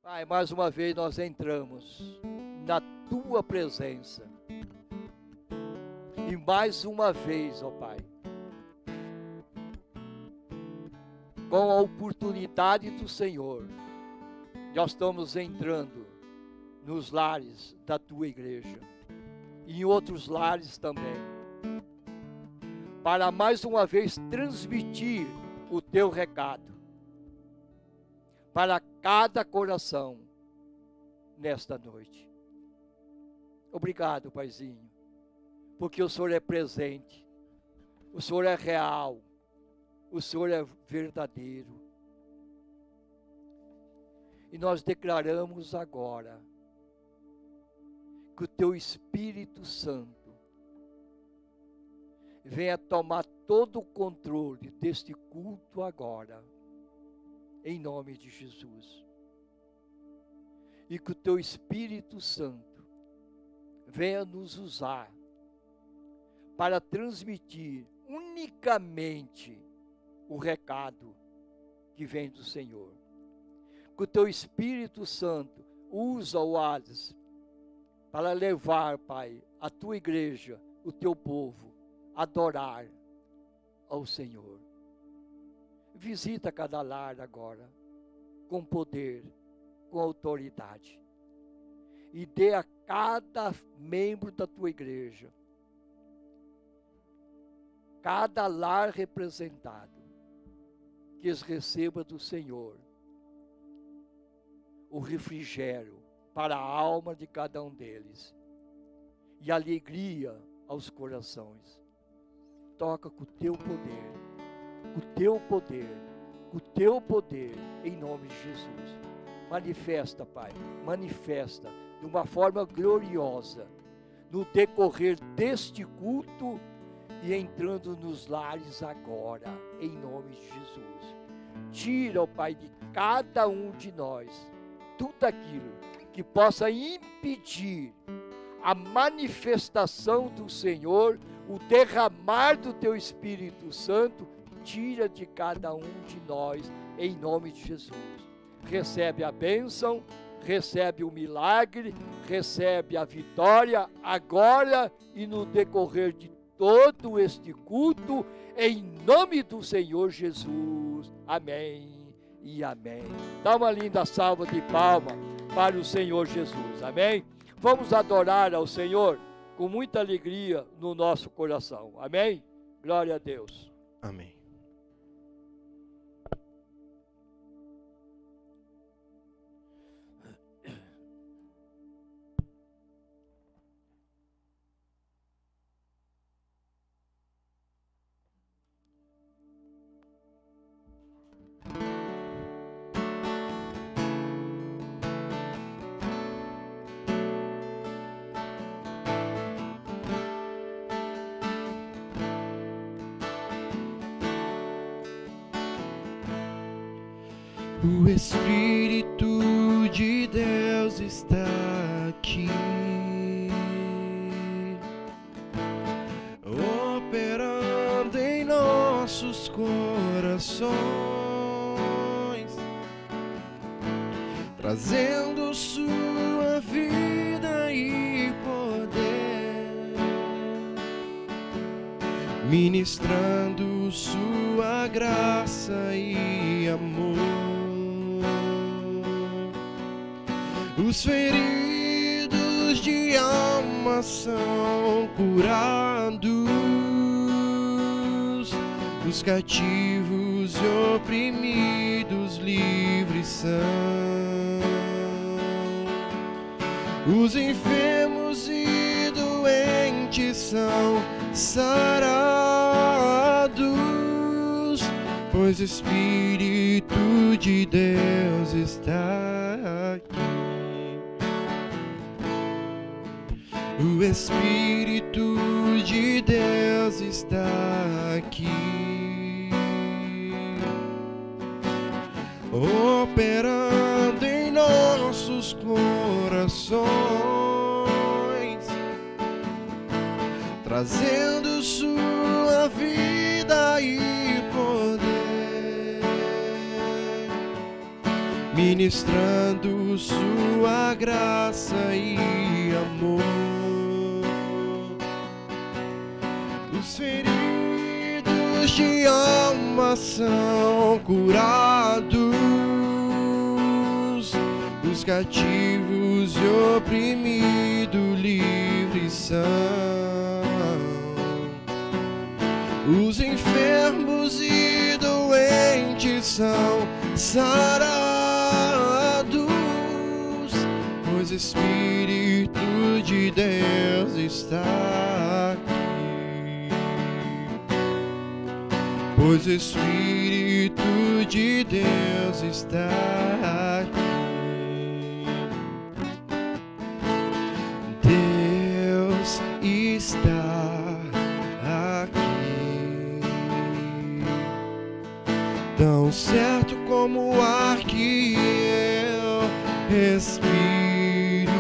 Pai, mais uma vez nós entramos na Tua presença. E mais uma vez, ó Pai, com a oportunidade do Senhor, nós estamos entrando nos lares da Tua igreja e em outros lares também, para mais uma vez transmitir o Teu recado para cada coração nesta noite. Obrigado, Paizinho, porque o Senhor é presente, o Senhor é real, o Senhor é verdadeiro. E nós declaramos agora que o Teu Espírito Santo venha tomar todo o controle deste culto agora, em nome de Jesus. E que o Teu Espírito Santo venha nos usar para transmitir unicamente o recado que vem do Senhor. Que o Teu Espírito Santo usa o Hades para levar, Pai, a Tua igreja, o Teu povo, a adorar ao Senhor. Visita cada lar agora, com poder, com autoridade. E dê a cada membro da Tua igreja, cada lar representado, que eles recebam do Senhor o refrigério para a alma de cada um deles e alegria aos corações. Toca com o Teu poder, com o Teu poder, com o Teu poder, em nome de Jesus. Manifesta, Pai, manifesta de uma forma gloriosa no decorrer deste culto e entrando nos lares agora, em nome de Jesus. Tira, ó Pai, de cada um de nós tudo aquilo que possa impedir a manifestação do Senhor, o derramar do Teu Espírito Santo. Tira de cada um de nós, em nome de Jesus. Recebe a bênção, recebe o milagre, recebe a vitória agora e no decorrer de todo este culto, em nome do Senhor Jesus. Amém e amém. Dá uma linda salva de palmas para o Senhor Jesus. Amém? Vamos adorar ao Senhor com muita alegria no nosso coração. Amém? Glória a Deus. Amém. O Espírito de Deus está aqui, operando em nossos corações, trazendo sua vida e poder, ministrando sua graça e amor. Os feridos de alma são curados, os cativos e oprimidos livres são, os enfermos e doentes são sarados, pois o Espírito de Deus está aqui. O Espírito de Deus está aqui, operando em nossos corações, trazendo sua vida e poder, ministrando pelo sua graça e amor. Os feridos de alma são curados, os cativos e oprimidos livres são, os enfermos e doentes são sarados, pois o Espírito de Deus está aqui, pois o Espírito de Deus está aqui. Deus está aqui, tão certo como o ar que eu respiro,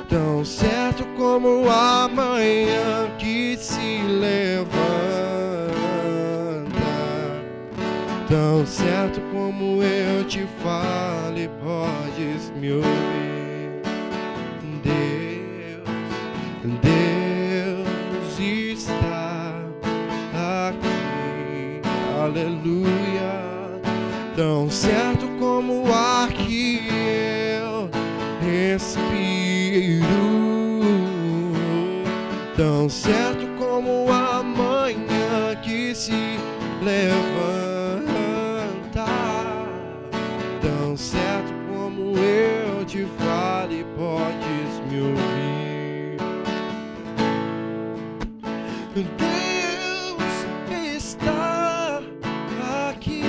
tão certo como a manhã que se levanta, tão certo como eu te falo e podes me ouvir. Deus está aqui, aleluia, tão certo como o ar que eu respiro, tão certo como a manhã que se levanta, tão certo como eu te falo e podes me ouvir. Deus está aqui,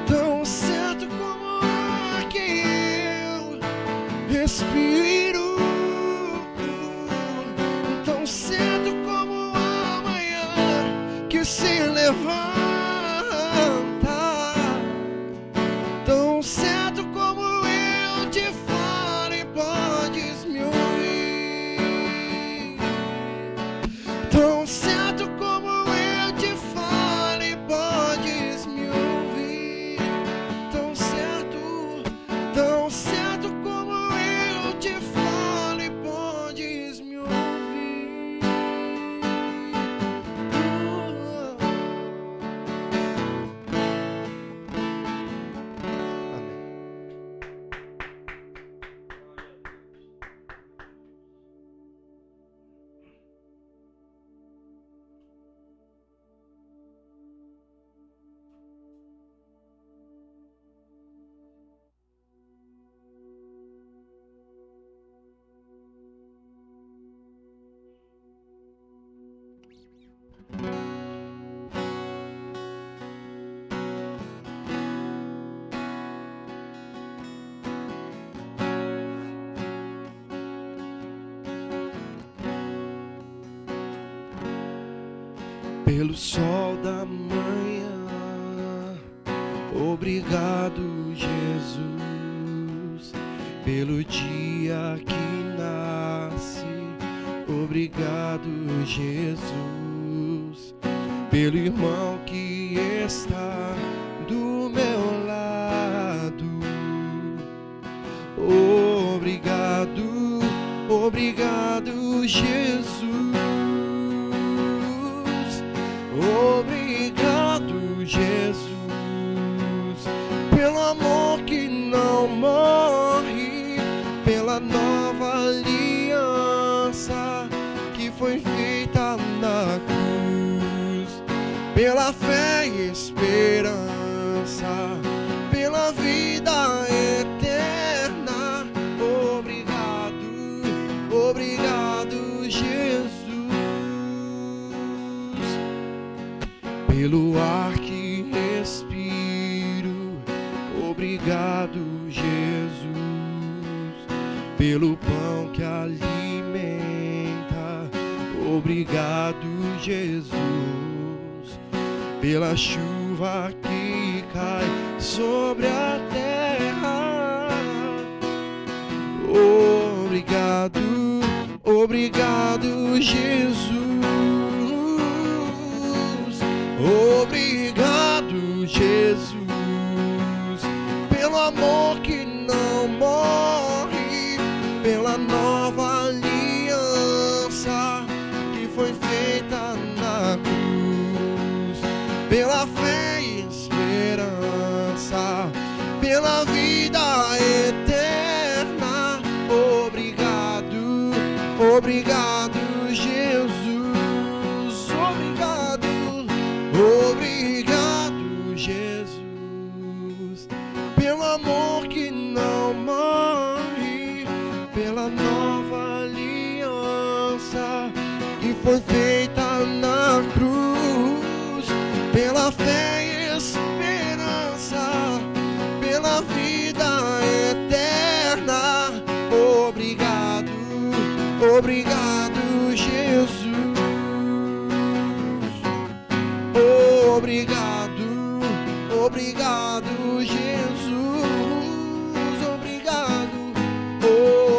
tão certo como o ar que eu respiro, tão certo como a manhã que se levanta, tão certo como eu te falo e podes me ouvir. Tão certo como eu te falo e podes me ouvir. Tão certo como eu te falo e podes me ouvir. Amém. Pelo sol da manhã, obrigado, Jesus. Pelo dia que nasce, obrigado, Jesus. Pelo irmão que está do meu lado, obrigado, obrigado, Jesus. Obrigado, Jesus, pelo amor que não morre, pela nova aliança que foi feita na cruz, pela fé e esperança, pela vida eterna. Obrigado, obrigado, Jesus. Pelo ar que respiro, obrigado, Jesus. Pelo pão que alimenta, obrigado, Jesus. Pela chuva que cai sobre a terra, obrigado, obrigado, Jesus. Obrigado, Jesus. pelo amor que não morre, pela nova aliança que foi feita na cruz, pela fé e esperança, pela vida eterna. Obrigado, obrigado, Jesus. Obrigado, obrigado, Jesus, pelo amor que não morre, pela nova aliança que foi feita na cruz, pela fé e esperança, pela vida eterna. Obrigado, obrigado, Jesus. Obrigado, obrigado, Jesus. Obrigado,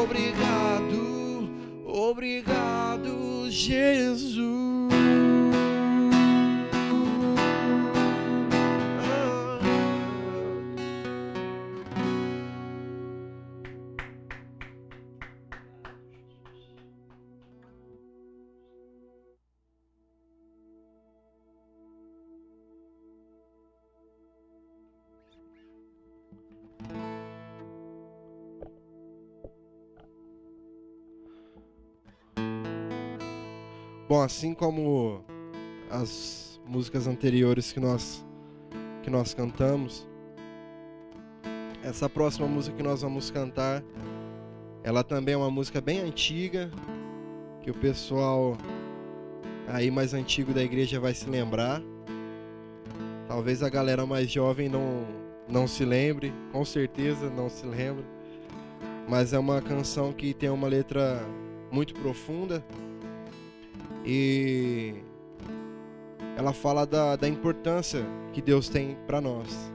obrigado, obrigado, Jesus. Bom, assim como as músicas anteriores que nós cantamos, essa próxima música que nós vamos cantar, ela também é uma música bem antiga, que o pessoal aí mais antigo da igreja vai se lembrar. Talvez a galera mais jovem não se lembre, com certeza não se lembra. Mas é uma canção que tem uma letra muito profunda. E ela fala da importância que Deus tem para nós.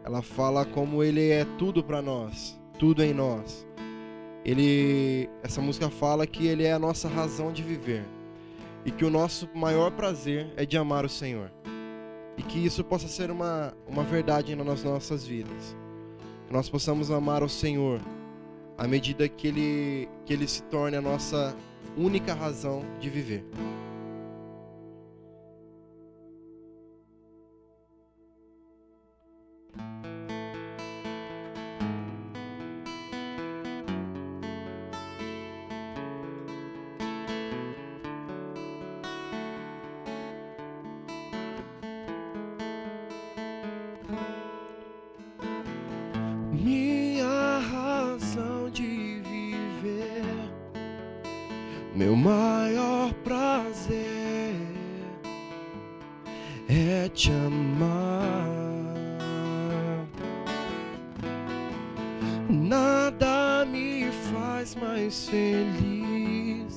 Ela fala como Ele é tudo para nós, tudo em nós. Essa música fala que Ele é a nossa razão de viver e que o nosso maior prazer é de amar o Senhor. E que isso possa ser uma verdade nas nossas vidas. Que nós possamos amar o Senhor à medida que Ele se torne a nossa única razão de viver. Minha razão de viver, meu maior prazer é te amar. Nada me faz mais feliz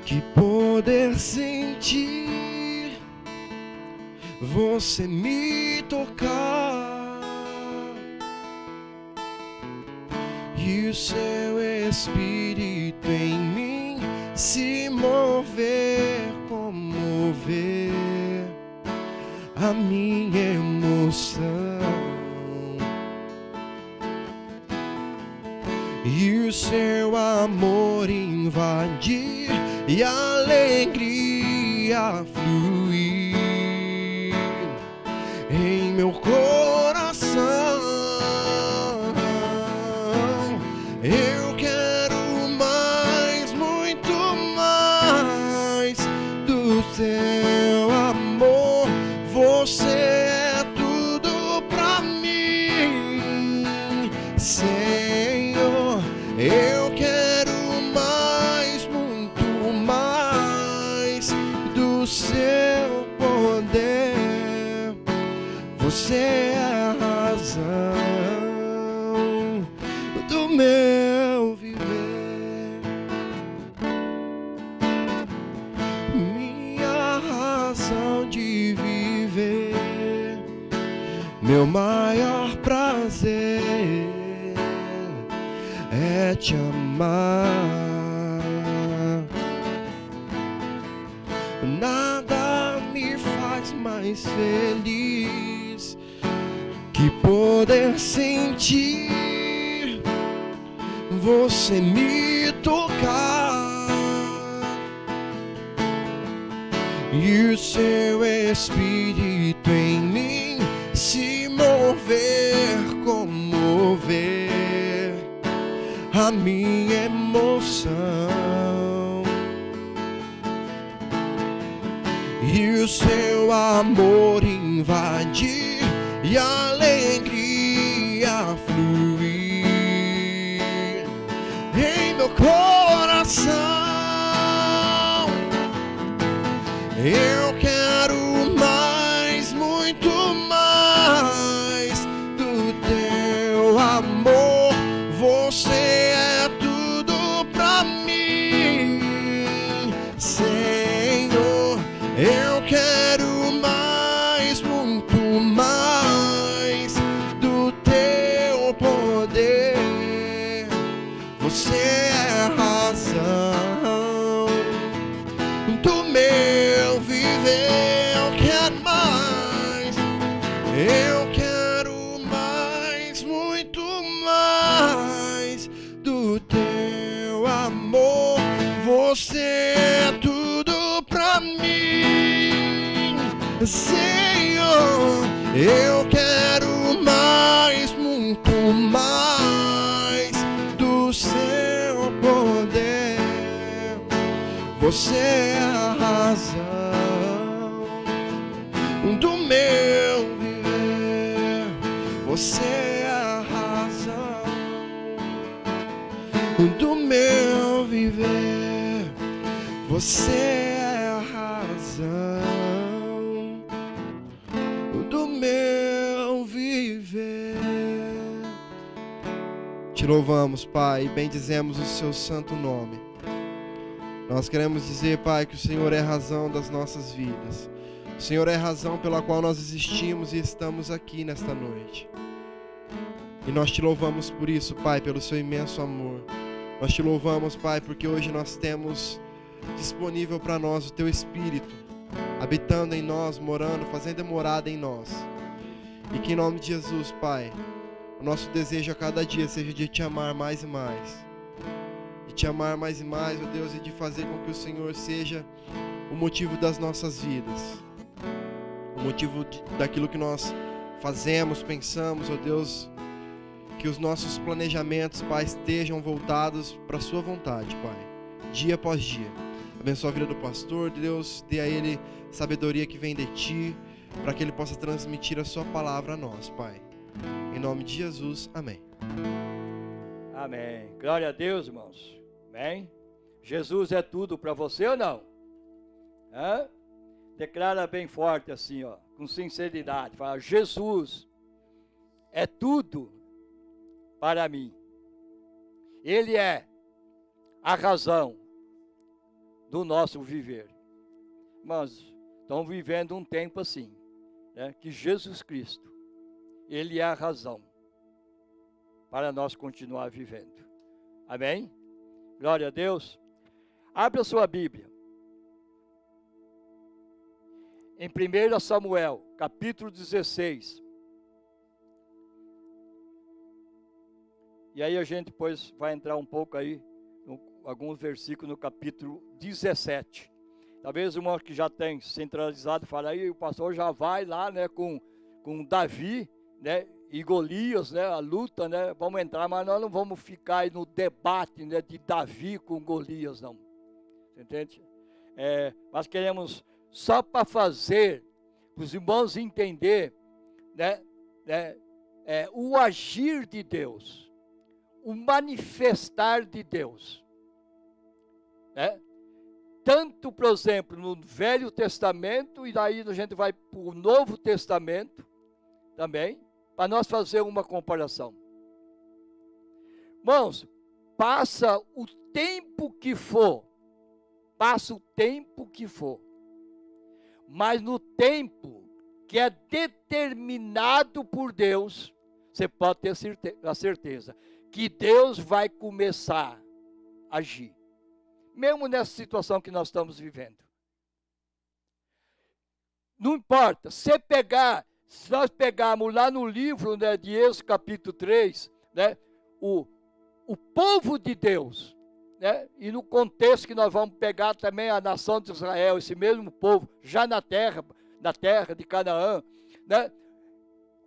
que poder sentir você me tocar e o seu Espírito em mim se mover, comover a minha emoção e o seu amor invadir e a alegria fluir em meu coração. Eu quero mais, muito mais do seu amor. Você é tudo pra mim, Senhor. Eu quero mais, muito mais do seu poder. Você é a razão do meu viver, minha razão de viver, meu maior prazer é te amar. Nada me faz vez mais feliz. Que poder sentir você me tocar e o seu Espírito em mim se mover, comover a minha emoção e o seu amor invadir e a alegria fluir em meu coração. Eu quero mais, muito mais do teu amor. Você é tudo pra mim, Senhor. Eu quero mais, muito mais do teu poder. Você é a razão do meu viver. Eu quero mais, eu quero mais, muito mais do teu amor. Você é tudo pra mim, Senhor. Eu quero mais, muito mais do seu poder. Você é a razão do meu viver. Você é a razão do meu viver. Você é a razão do meu viver. Te louvamos, Pai, e bendizemos o seu santo nome. Nós queremos dizer, Pai, que o Senhor é a razão das nossas vidas. O Senhor é a razão pela qual nós existimos e estamos aqui nesta noite. E nós te louvamos por isso, Pai, pelo seu imenso amor. Nós te louvamos, Pai, porque hoje nós temos disponível para nós o teu Espírito, habitando em nós, morando, fazendo morada em nós. E que em nome de Jesus, Pai, o nosso desejo a cada dia seja de te amar mais e mais. De te amar mais e mais, ó Deus, e de fazer com que o Senhor seja o motivo das nossas vidas. O motivo daquilo que nós fazemos, pensamos, ó Deus, que os nossos planejamentos, Pai, estejam voltados para a sua vontade, Pai, dia após dia. Abençoa a vida do pastor, Deus, dê a ele sabedoria que vem de Ti, para que ele possa transmitir a sua palavra a nós, Pai. Em nome de Jesus, amém. Amém. Glória a Deus, irmãos. Amém. Jesus é tudo para você ou não? Hã? Declara bem forte assim, ó, com sinceridade. Fala, Jesus é tudo para mim. Ele é a razão do nosso viver. Irmãos, estamos vivendo um tempo assim, né, que Jesus Cristo, Ele é a razão para nós continuar vivendo. Amém? Glória a Deus. Abra sua Bíblia. Em 1 Samuel, capítulo 16. E aí a gente depois vai entrar um pouco aí, alguns versículos no capítulo 17. Talvez o irmão que já tem centralizado fala aí, o pastor já vai lá, né, com Davi, né, e Golias, né, a luta, né, vamos entrar, mas nós não vamos ficar aí no debate, né, de Davi com Golias, não. Entende? Nós queremos só para fazer, para os irmãos entender, né, o agir de Deus, o manifestar de Deus, né? Tanto, por exemplo, no Velho Testamento, e daí a gente vai para o Novo Testamento também, para nós fazer uma comparação. Irmãos, passa o tempo que for, mas no tempo que é determinado por Deus, você pode ter a certeza que Deus vai começar a agir. Mesmo nessa situação que nós estamos vivendo. não importa, se nós pegarmos lá no livro, né, de Êxodo capítulo 3, né, o povo de Deus, né, e no contexto que nós vamos pegar também a nação de Israel, esse mesmo povo, já na terra de Canaã, né,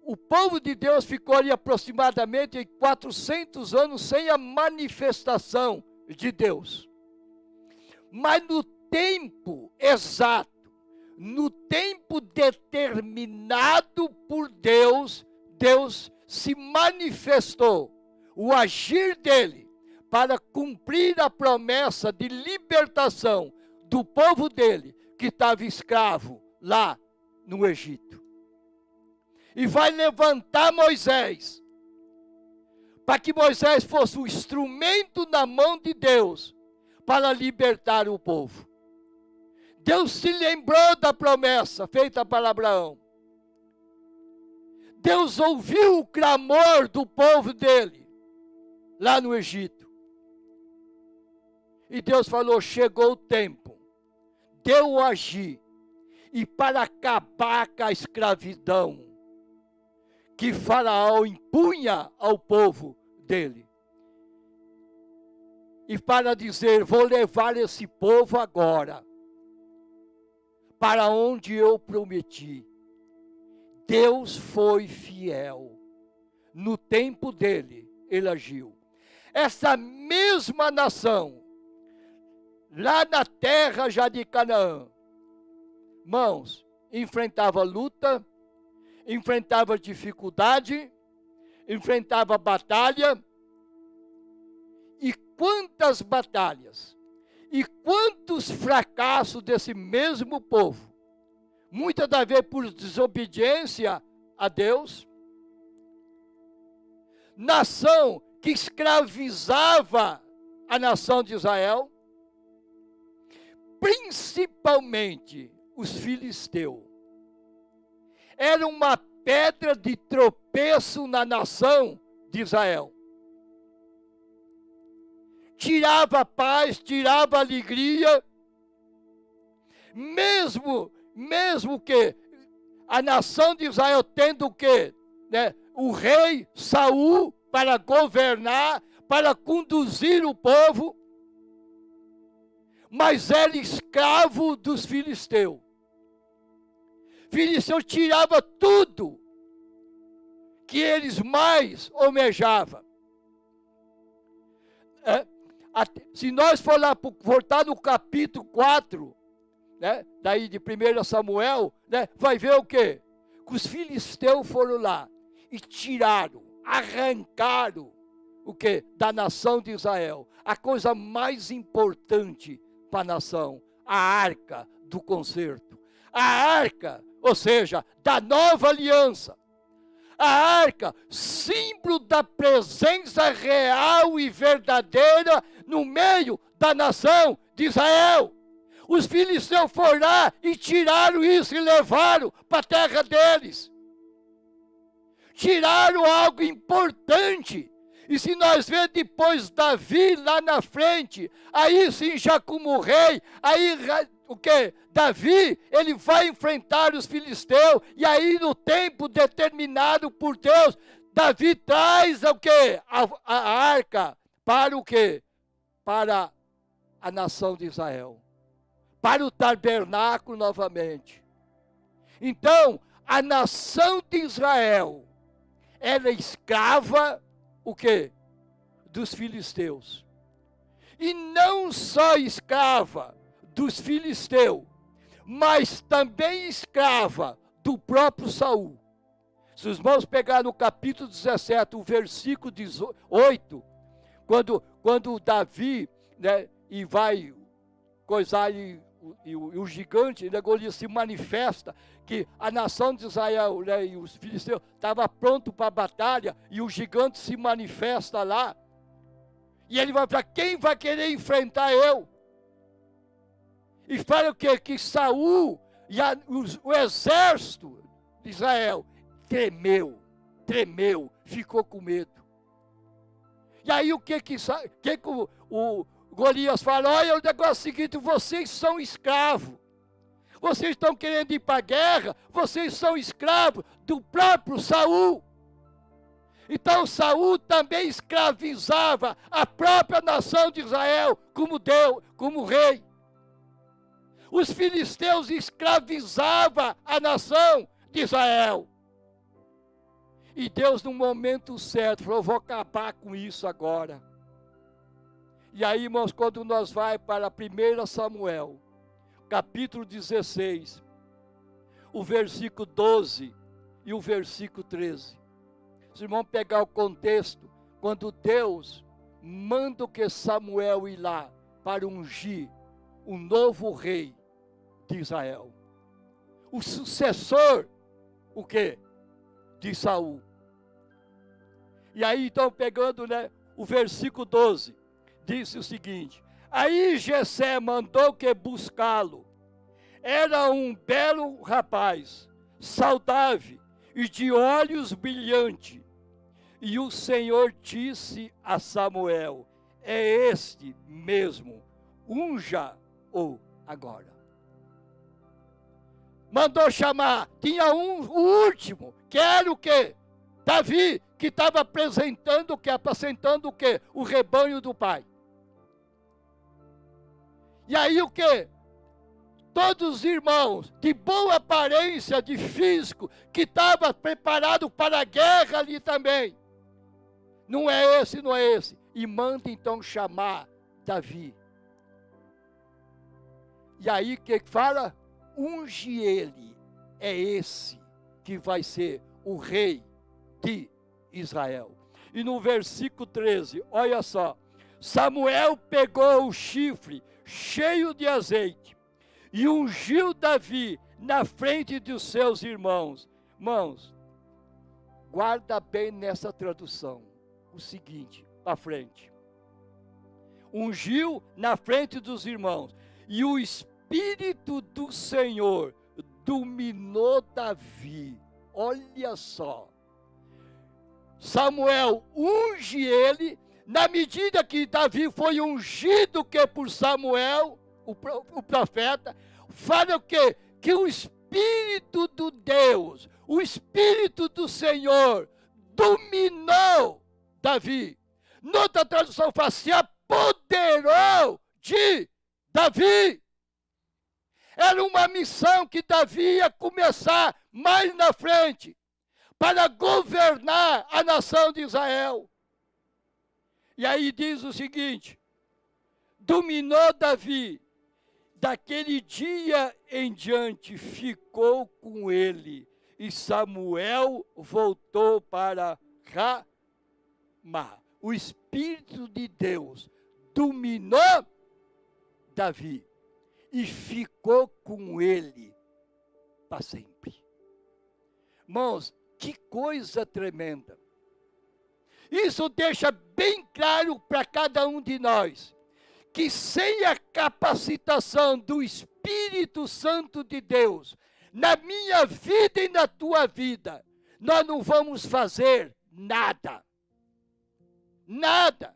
o povo de Deus ficou ali aproximadamente 400 anos sem a manifestação de Deus. Mas no tempo exato, no tempo determinado por Deus, Deus se manifestou, o agir dele, para cumprir a promessa de libertação do povo dele, que estava escravo lá no Egito. E vai levantar Moisés, para que Moisés fosse o instrumento na mão de Deus, para libertar o povo. Deus se lembrou da promessa feita para Abraão. Deus ouviu o clamor do povo dele, lá no Egito. E Deus falou, chegou o tempo de eu agir, e para acabar com a escravidão que Faraó impunha ao povo dele. E para dizer, vou levar esse povo agora para onde eu prometi. Deus foi fiel. No tempo dele, ele agiu. Essa mesma nação, lá na terra já de Canaã, irmãos, enfrentava luta, enfrentava dificuldade, enfrentava batalha. E quantas batalhas, e quantos fracassos desse mesmo povo, muitas das vezes por desobediência a Deus, nação que escravizava a nação de Israel, principalmente os filisteus. Era uma pedra de tropeço na nação de Israel. Tirava a paz, tirava a alegria, mesmo que a nação de Israel tendo o quê? Né? O rei Saul para governar, para conduzir o povo, mas era escravo dos filisteus. Filisteus tirava tudo que eles mais almejavam. Se nós for lá, voltar no capítulo 4, né, daí de 1 Samuel, né, vai ver o quê? Que os filisteus foram lá e tiraram, arrancaram o quê? Da nação de Israel. A coisa mais importante para a nação, a arca do concerto. A arca, ou seja, da nova aliança. A arca, símbolo da presença real e verdadeira no meio da nação de Israel. Os filisteus foram lá e tiraram isso e levaram para a terra deles. Tiraram algo importante. E se nós vemos depois Davi lá na frente, aí sim já como rei, aí o que? Davi, ele vai enfrentar os filisteus, e aí no tempo determinado por Deus, Davi traz o que? A arca para o que? Para a nação de Israel. Para o tabernáculo novamente. Então, a nação de Israel era escrava, o que? Dos filisteus. E não só escrava dos filisteus, mas também escrava do próprio Saul. Se os irmãos pegarem no capítulo 17, o versículo 18, quando Davi, né, e vai coisar, e o gigante, né, Golias, se manifesta, que a nação de Israel, né, e os filisteus estavam prontos para a batalha, e o gigante se manifesta lá, e ele vai para quem vai querer enfrentar eu? E fala o quê? Que Saul e o exército de Israel tremeu, ficou com medo. E aí o que o Golias fala? Olha, o negócio é o seguinte, vocês são escravos. Vocês estão querendo ir para a guerra, vocês são escravos do próprio Saul. Então Saul também escravizava a própria nação de Israel como Deus, como rei. Os filisteus escravizavam a nação de Israel. E Deus, no momento certo, falou: vou acabar com isso agora. E aí, irmãos, quando nós vamos para 1 Samuel, capítulo 16, o versículo 12 e o versículo 13. Os irmãos pegar o contexto, quando Deus manda o que Samuel ir lá para ungir o novo rei de Israel. O sucessor, o quê? De Saul. E aí, então, pegando, né, o versículo 12, disse o seguinte: aí Jessé mandou que buscá-lo. Era um belo rapaz, saudável e de olhos brilhantes. E o Senhor disse a Samuel: é este mesmo, unja-o agora. Mandou chamar, tinha o último, que era o quê? Davi, que estava apresentando o quê? Apacentando o quê? O rebanho do pai. E aí o quê? Todos os irmãos de boa aparência, de físico, que estavam preparados para a guerra ali também. Não é esse, não é esse. E manda então chamar Davi. E aí o que fala? Unge ele. É esse que vai ser o rei de Israel. E no versículo 13, olha só. Samuel pegou o chifre cheio de azeite e ungiu Davi na frente dos seus irmãos. Irmãos, guarda bem nessa tradução o seguinte, para frente. Ungiu na frente dos irmãos, e o Espírito do Senhor dominou Davi. Olha só. Samuel unge ele, na medida que Davi foi ungido que por Samuel, o profeta, fala o quê? Que o Espírito do Deus, o Espírito do Senhor dominou Davi. Noutra tradução fala: se apoderou de Davi. Era uma missão que Davi ia começar mais na frente, para governar a nação de Israel. E aí diz o seguinte: dominou Davi, daquele dia em diante ficou com ele, e Samuel voltou para Ramá. O Espírito de Deus dominou Davi e ficou com ele para sempre. Irmãos, que coisa tremenda. Isso deixa bem claro para cada um de nós, que sem a capacitação do Espírito Santo de Deus, na minha vida e na tua vida, nós não vamos fazer nada. Nada.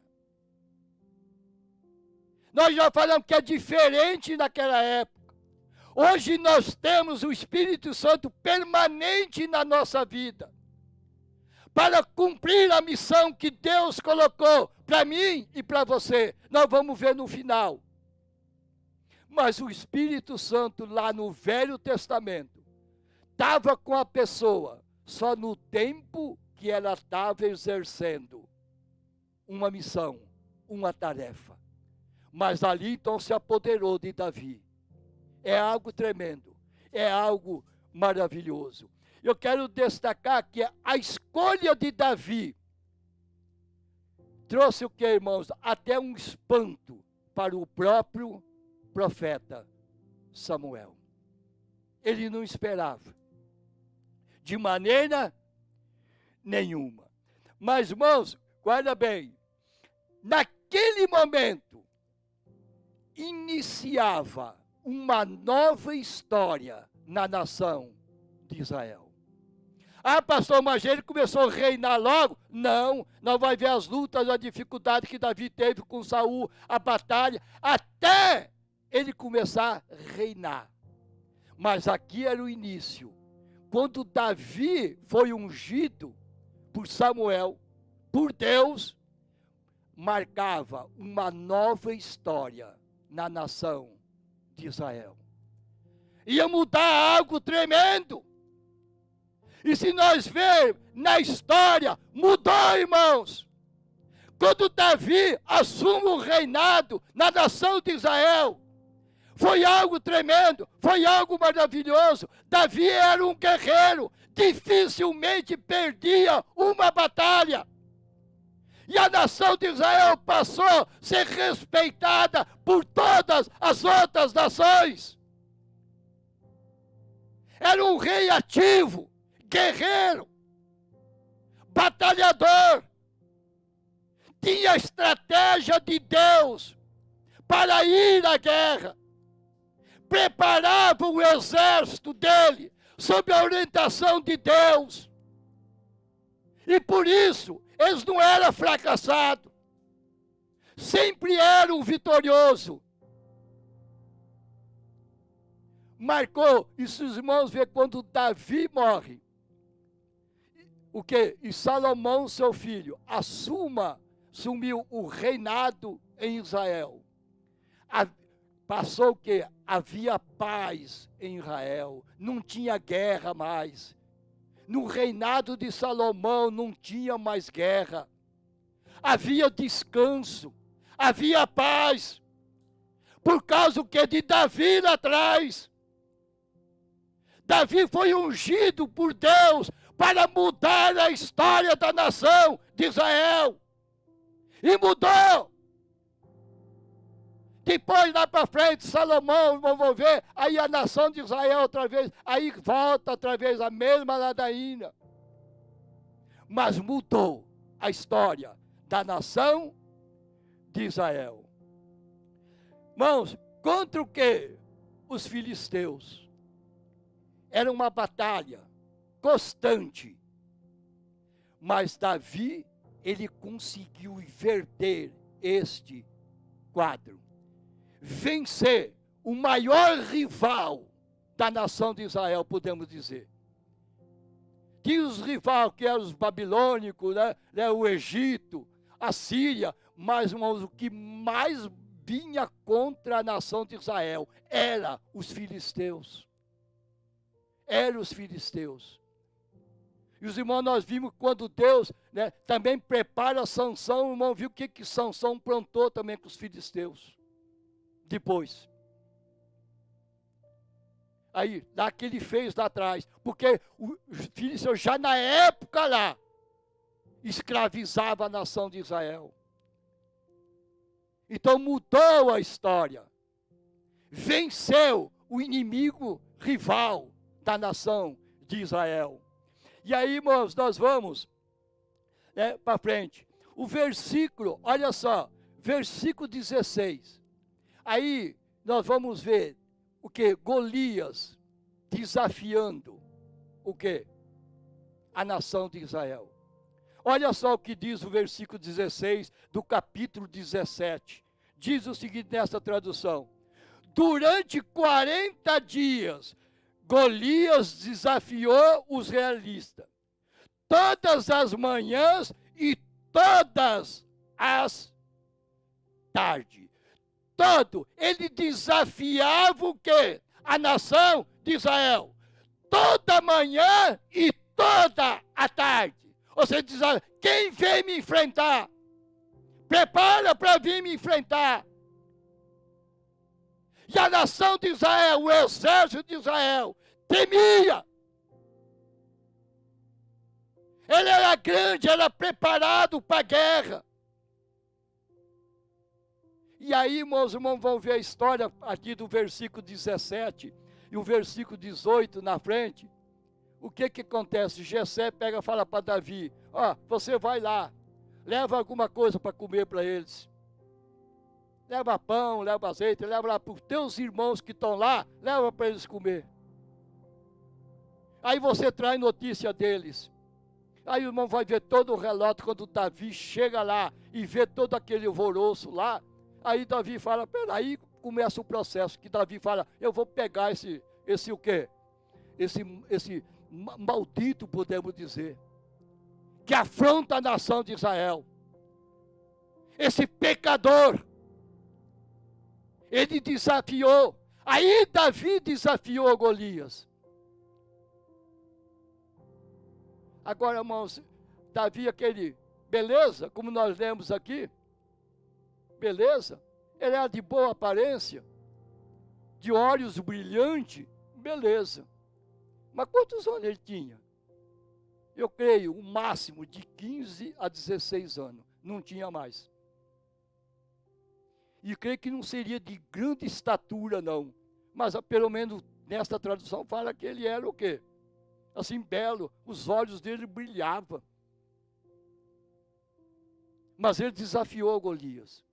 Nós já falamos que é diferente naquela época. Hoje nós temos o Espírito Santo permanente na nossa vida, para cumprir a missão que Deus colocou para mim e para você. Nós vamos ver no final. Mas o Espírito Santo lá no Velho Testamento estava com a pessoa só no tempo que ela estava exercendo uma missão, uma tarefa. Mas ali então se apoderou de Davi. É algo tremendo, é algo maravilhoso. Eu quero destacar que a escolha de Davi trouxe o que, irmãos? Até um espanto para o próprio profeta Samuel. Ele não esperava, de maneira nenhuma. Mas, irmãos, guarda bem, naquele momento, iniciava uma nova história na nação de Israel. Ah, pastor, mas ele começou a reinar logo? Não, não vai ver as lutas, a dificuldade que Davi teve com Saul, a batalha, até ele começar a reinar. Mas aqui era o início. Quando Davi foi ungido por Samuel, por Deus, marcava uma nova história na nação de Israel. Ia mudar algo tremendo. E se nós ver na história, mudou, irmãos. Quando Davi assume o reinado na nação de Israel, foi algo tremendo, foi algo maravilhoso. Davi era um guerreiro, dificilmente perdia uma batalha. E a nação de Israel passou a ser respeitada por todas as outras nações. Era um rei ativo, guerreiro, batalhador. Tinha estratégia de Deus para ir à guerra. Preparava o exército dele sob a orientação de Deus. E por isso, eles não eram fracassados. Sempre eram vitoriosos. Marcou, e se os irmãos verem quando Davi morre, o quê? E Salomão, seu filho, assumiu o reinado em Israel. Passou o quê? Havia paz em Israel, não tinha guerra mais. No reinado de Salomão não tinha mais guerra. Havia descanso, havia paz. Por causa do que? De Davi lá atrás. Davi foi ungido por Deus para mudar a história da nação de Israel. E mudou. Depois, lá para frente, Salomão, vamos ver, aí a nação de Israel outra vez, aí volta outra vez a mesma ladainha. Mas mudou a história da nação de Israel. Irmãos, contra o quê? Os filisteus. Era uma batalha constante. Mas Davi, ele conseguiu inverter este quadro. Vencer o maior rival da nação de Israel, podemos dizer. Tinha os rivais que eram os babilônicos, né, o Egito, a Síria, mas irmãos, o que mais vinha contra a nação de Israel era os filisteus. Eram os filisteus. E os irmãos, nós vimos quando Deus, né, também prepara Sansão, o irmão viu o que Sansão plantou também com os filisteus. Depois. Aí, lá que ele fez lá atrás. Porque os filisteus já na época lá, escravizava a nação de Israel. Então mudou a história. Venceu o inimigo rival da nação de Israel. E aí, irmãos, nós vamos para frente. O versículo, olha só, versículo 16. Aí nós vamos ver o que? Golias desafiando o que? A nação de Israel. Olha só o que diz o versículo 16 do capítulo 17. Diz o seguinte nessa tradução: durante 40 dias, Golias desafiou os realistas. Todas as manhãs e todas as tardes. Ele desafiava o quê? A nação de Israel. Toda manhã e toda a tarde. Ou seja, desafia, quem vem me enfrentar? Prepara para vir me enfrentar. E a nação de Israel, o exército de Israel, temia. Ele era grande, era preparado para a guerra. E aí, irmãos, vão ver a história aqui do versículo 17 e o versículo 18 na frente. O que acontece? Jessé pega e fala para Davi: você vai lá, leva alguma coisa para comer para eles. Leva pão, leva azeite, leva lá para os teus irmãos que estão lá, leva para eles comer. Aí você traz notícia deles. Aí o irmão vai ver todo o relato quando Davi chega lá e vê todo aquele alvoroço lá. Aí Davi fala, peraí, começa o processo, que Davi fala, eu vou pegar o quê? Esse maldito, podemos dizer, que afronta a nação de Israel. Esse pecador, ele desafiou. Aí Davi desafiou Golias. Agora, irmãos, Davi, aquele, beleza, como nós lemos aqui, beleza, ele era de boa aparência, de olhos brilhantes, beleza. Mas quantos anos ele tinha? Eu creio, o máximo de 15 a 16 anos, não tinha mais. E creio que não seria de grande estatura, não. Mas pelo menos nesta tradução fala que ele era o quê? Assim, belo, os olhos dele brilhavam. Mas ele desafiou Golias.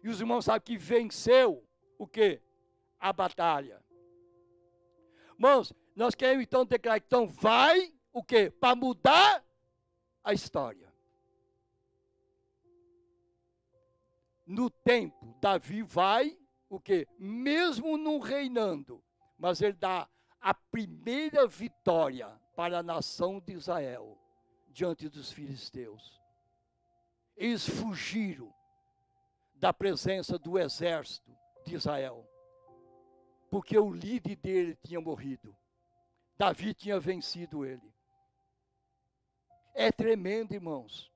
E os irmãos sabem que venceu o quê? A batalha. Irmãos, nós queremos então declarar, então vai o quê? Para mudar a história. No tempo, Davi vai, o quê? Mesmo não reinando, mas ele dá a primeira vitória para a nação de Israel, diante dos filisteus. Eles fugiram da presença do exército de Israel, porque o líder dele tinha morrido. Davi tinha vencido ele. É tremendo, irmãos.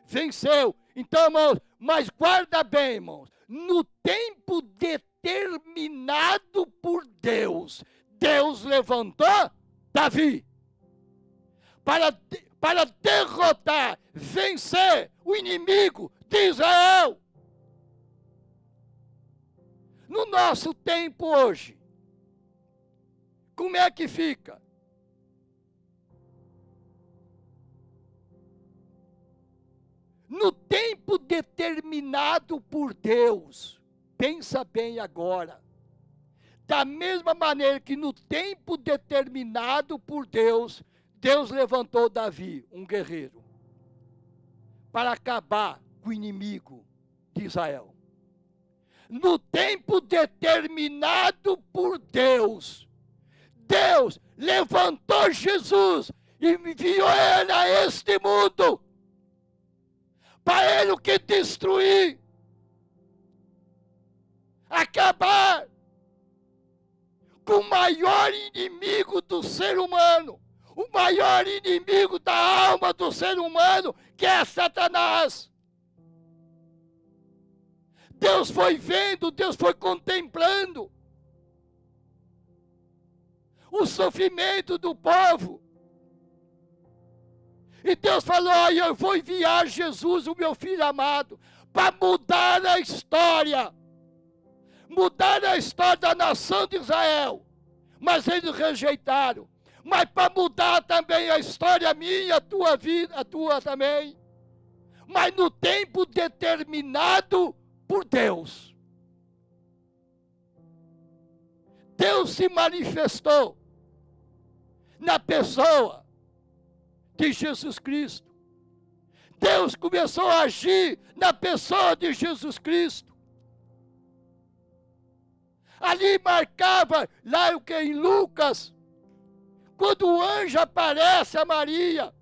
Venceu. Então, irmãos, mas guarda bem, irmãos, no tempo determinado por Deus, Deus levantou Davi para derrotar, vencer o inimigo de Israel. No nosso tempo hoje, como é que fica? No tempo determinado por Deus, pensa bem agora, da mesma maneira que no tempo determinado por Deus, Deus levantou Davi, um guerreiro, para acabar com o inimigo de Israel. No tempo determinado por Deus, Deus levantou Jesus e enviou ele a este mundo, para ele o que destruir, acabar com o maior inimigo do ser humano, o maior inimigo da alma do ser humano, que é Satanás. Deus foi vendo, Deus foi contemplando o sofrimento do povo. E Deus falou, olha, eu vou enviar Jesus, o meu filho amado, para mudar a história da nação de Israel. Mas eles rejeitaram. Mas para mudar também a história minha, a tua vida, a tua também. Mas no tempo determinado por Deus. Deus se manifestou na pessoa de Jesus Cristo. Deus começou a agir na pessoa de Jesus Cristo. Ali marcava, lá o que em Lucas, quando o anjo aparece a Maria,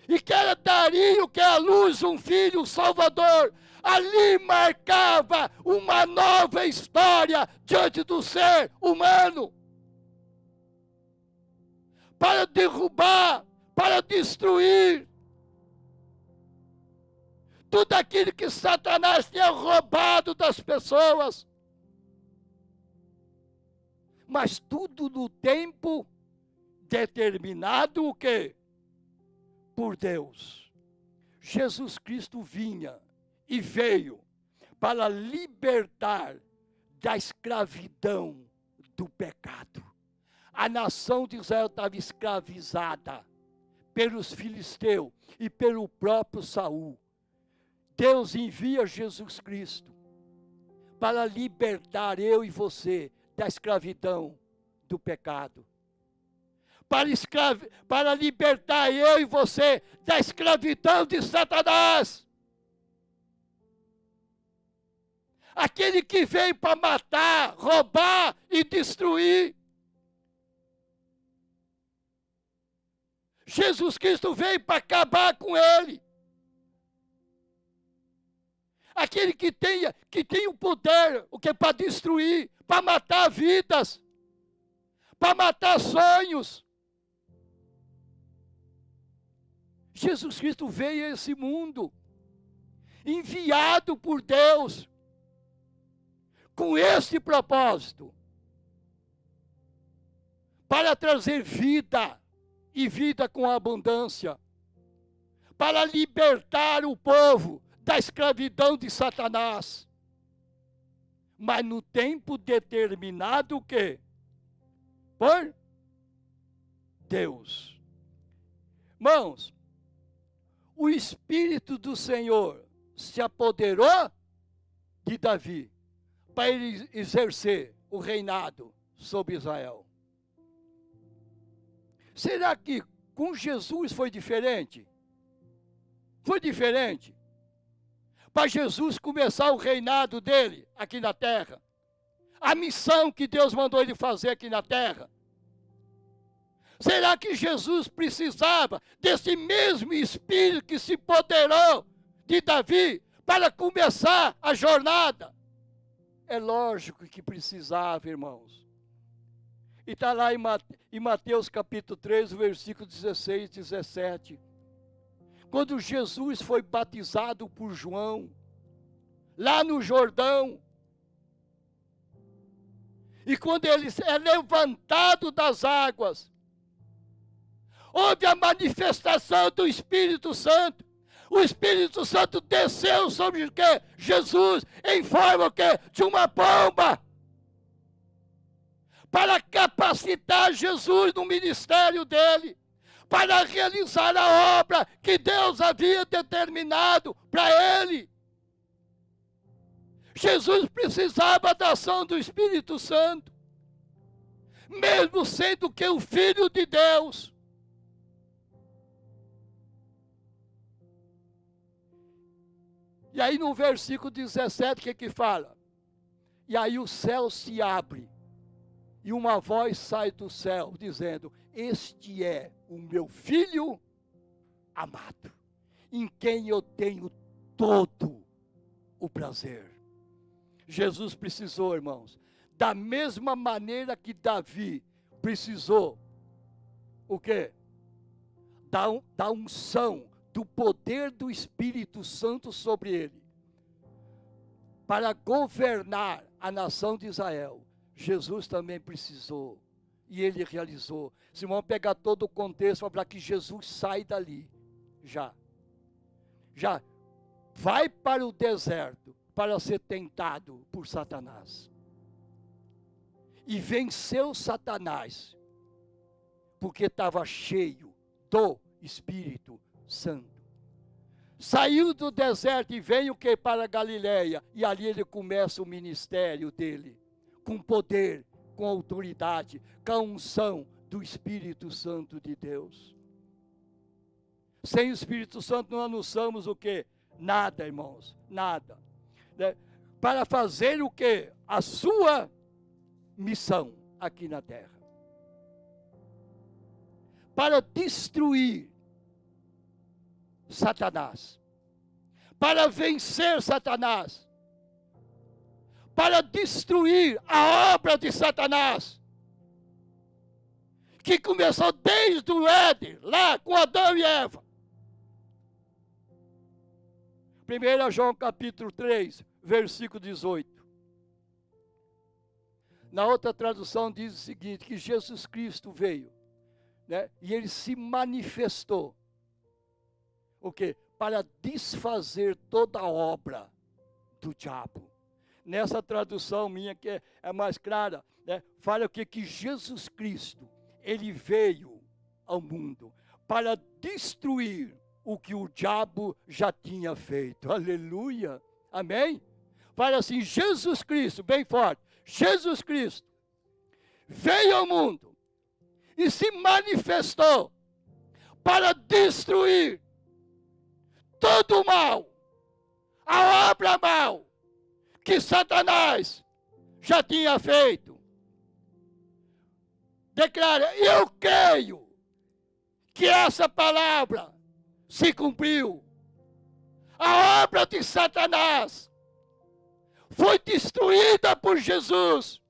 e que ela daria o que é a luz, um filho, um Salvador, ali marcava uma nova história diante do ser humano, para derrubar, para destruir tudo aquilo que Satanás tinha roubado das pessoas. Mas tudo no tempo determinado o quê? Por Deus. Jesus Cristo vinha e veio para libertar da escravidão do pecado. A nação de Israel estava escravizada pelos filisteus e pelo próprio Saul. Deus envia Jesus Cristo para libertar eu e você da escravidão do pecado. Para libertar eu e você da escravidão de Satanás. Aquele que veio para matar, roubar e destruir. Jesus Cristo veio para acabar com ele. Aquele que tem o poder, o que é para destruir, para matar vidas, para matar sonhos. Jesus Cristo veio a esse mundo, enviado por Deus, com este propósito, para trazer vida, e vida com abundância, para libertar o povo da escravidão de Satanás. Mas no tempo determinado o quê? Por Deus. Irmãos, o Espírito do Senhor se apoderou de Davi para ele exercer o reinado sobre Israel. Será que com Jesus foi diferente? Foi diferente. Para Jesus começar o reinado dele aqui na terra. A missão que Deus mandou ele fazer aqui na terra. Será que Jesus precisava desse mesmo Espírito que se apoderou de Davi para começar a jornada? É lógico que precisava, irmãos. E está lá em Mateus capítulo 3, versículo 16 e 17. Quando Jesus foi batizado por João, lá no Jordão, e quando ele é levantado das águas, houve a manifestação do Espírito Santo. O Espírito Santo desceu sobre o quê? Jesus, em forma o quê? De uma pomba, para capacitar Jesus no ministério dele, para realizar a obra que Deus havia determinado para ele. Jesus precisava da ação do Espírito Santo, mesmo sendo que o Filho de Deus. E aí no versículo 17, o que fala? E aí o céu se abre, e uma voz sai do céu, dizendo: este é o meu Filho amado, em quem eu tenho todo o prazer. Jesus precisou, irmãos, da mesma maneira que Davi precisou, o quê? Da unção, do poder do Espírito Santo sobre ele, para governar a nação de Israel. Jesus também precisou, e ele realizou. Se vamos pegar todo o contexto, para que Jesus sai dali, já vai para o deserto, para ser tentado por Satanás. E venceu Satanás, porque estava cheio do Espírito Santo. Saiu do deserto e veio que para Galileia, e ali ele começa o ministério dele, com poder, com autoridade, com a unção do Espírito Santo de Deus. Sem o Espírito Santo nós não somos o quê? Nada, irmãos, nada. Né? Para fazer o quê? A sua missão aqui na terra. Para destruir Satanás. Para vencer Satanás. Para destruir a obra de Satanás, que começou desde o Éden, lá com Adão e Eva. 1 João capítulo 3, versículo 18. Na outra tradução diz o seguinte, que Jesus Cristo veio, né, e ele se manifestou, o quê? Para desfazer toda a obra do diabo. Nessa tradução minha, que é mais clara, né, fala o que Jesus Cristo, ele veio ao mundo para destruir o que o diabo já tinha feito. Aleluia, amém? Fala assim, Jesus Cristo, bem forte, Jesus Cristo veio ao mundo e se manifestou para destruir todo o mal, a obra mal que Satanás já tinha feito. Declara: eu creio que essa palavra se cumpriu. A obra de Satanás foi destruída por Jesus.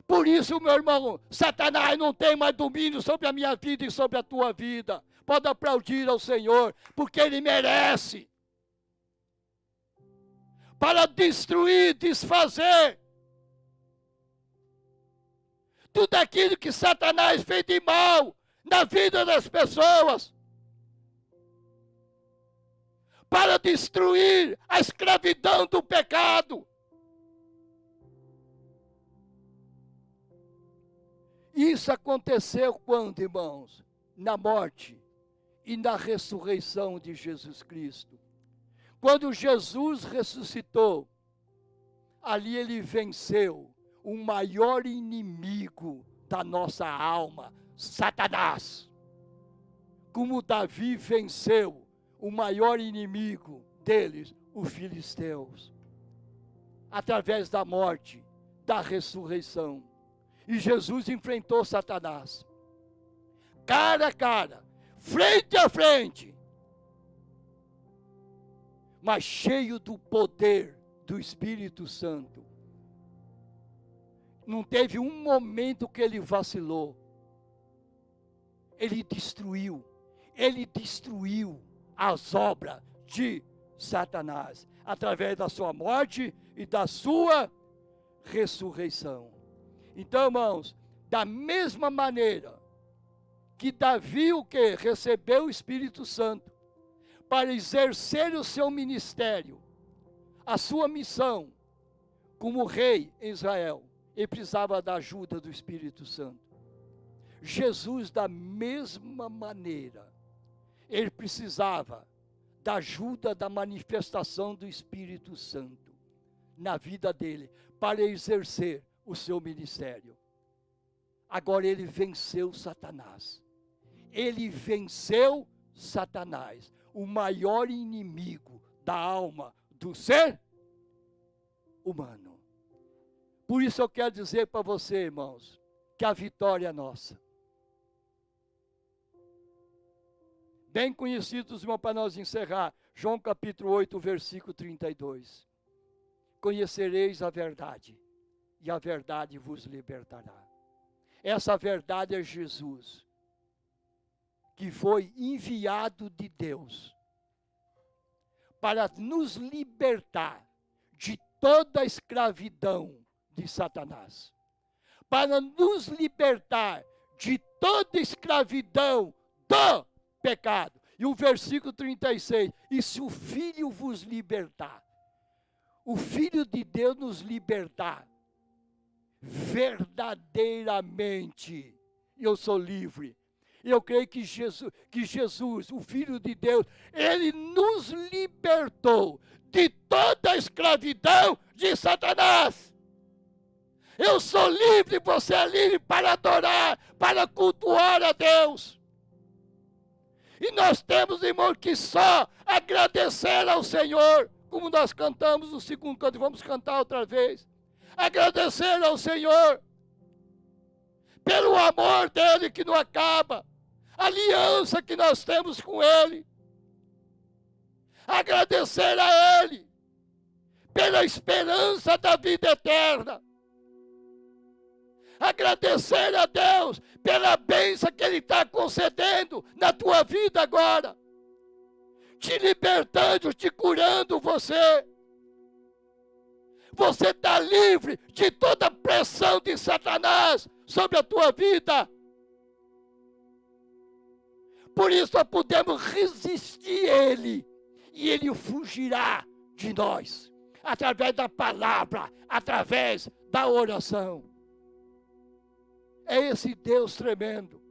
Por isso, meu irmão, Satanás não tem mais domínio sobre a minha vida e sobre a tua vida. Pode aplaudir ao Senhor, porque Ele merece. Para destruir, desfazer tudo aquilo que Satanás fez de mal na vida das pessoas. Para destruir a escravidão do pecado. Isso aconteceu quando, irmãos? Na morte e na ressurreição de Jesus Cristo. Quando Jesus ressuscitou, ali ele venceu o maior inimigo da nossa alma, Satanás. Como Davi venceu o maior inimigo deles, os filisteus. Através da morte, da ressurreição. E Jesus enfrentou Satanás. Cara a cara, frente a frente. Mas cheio do poder do Espírito Santo. Não teve um momento que ele vacilou. Ele destruiu as obras de Satanás, através da sua morte e da sua ressurreição. Então, irmãos, da mesma maneira que Davi recebeu o Espírito Santo para exercer o seu ministério, a sua missão como rei em Israel, ele precisava da ajuda do Espírito Santo. Jesus, da mesma maneira, ele precisava da ajuda da manifestação do Espírito Santo na vida dele, para exercer o seu ministério. Agora ele venceu Satanás. Ele venceu Satanás, o maior inimigo da alma do ser humano. Por isso eu quero dizer para você, irmãos, que a vitória é nossa. Bem conhecidos, irmão, para nós encerrar, João capítulo 8, versículo 32. Conhecereis a verdade, e a verdade vos libertará. Essa verdade é Jesus, que foi enviado de Deus para nos libertar de toda a escravidão de Satanás, para nos libertar de toda a escravidão do pecado. E o versículo 36, e se o Filho vos libertar, o Filho de Deus nos libertar, verdadeiramente eu sou livre. Eu creio que Jesus, o Filho de Deus, ele nos libertou de toda a escravidão de Satanás. Eu sou livre, você é livre para adorar, para cultuar a Deus. E nós temos, irmão, que só agradecer ao Senhor, como nós cantamos no segundo canto, vamos cantar outra vez. Agradecer ao Senhor pelo amor dele que não acaba, a aliança que nós temos com ele. Agradecer a ele pela esperança da vida eterna. Agradecer a Deus pela bênção que ele está concedendo na tua vida agora, te libertando, te curando você. Você está livre de toda a pressão de Satanás sobre a tua vida. Por isso nós podemos resistir a ele, e ele fugirá de nós, através da palavra, através da oração. É esse Deus tremendo,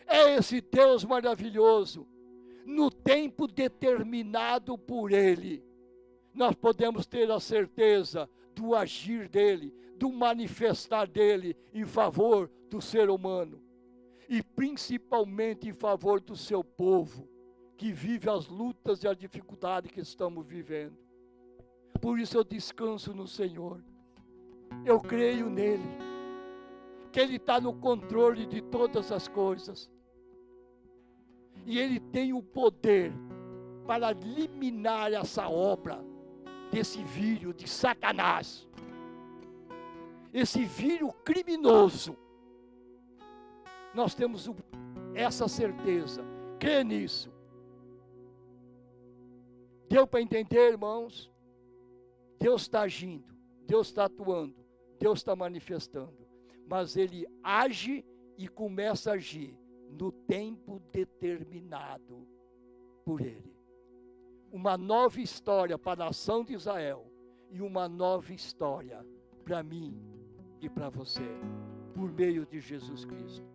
é esse Deus maravilhoso, no tempo determinado por ele. Nós podemos ter a certeza do agir dele, do manifestar dele em favor do ser humano. E principalmente em favor do seu povo, que vive as lutas e as dificuldades que estamos vivendo. Por isso eu descanso no Senhor. Eu creio nele. que Ele está no controle de todas as coisas. E Ele tem o poder para eliminar essa obra desse vírus de Satanás. Esse vírus criminoso. Nós temos essa certeza. Crê nisso. Deu para entender, irmãos? Deus está agindo, Deus está atuando, Deus está manifestando. Mas Ele age e começa a agir no tempo determinado por Ele. Uma nova história para a nação de Israel e uma nova história para mim e para você, por meio de Jesus Cristo.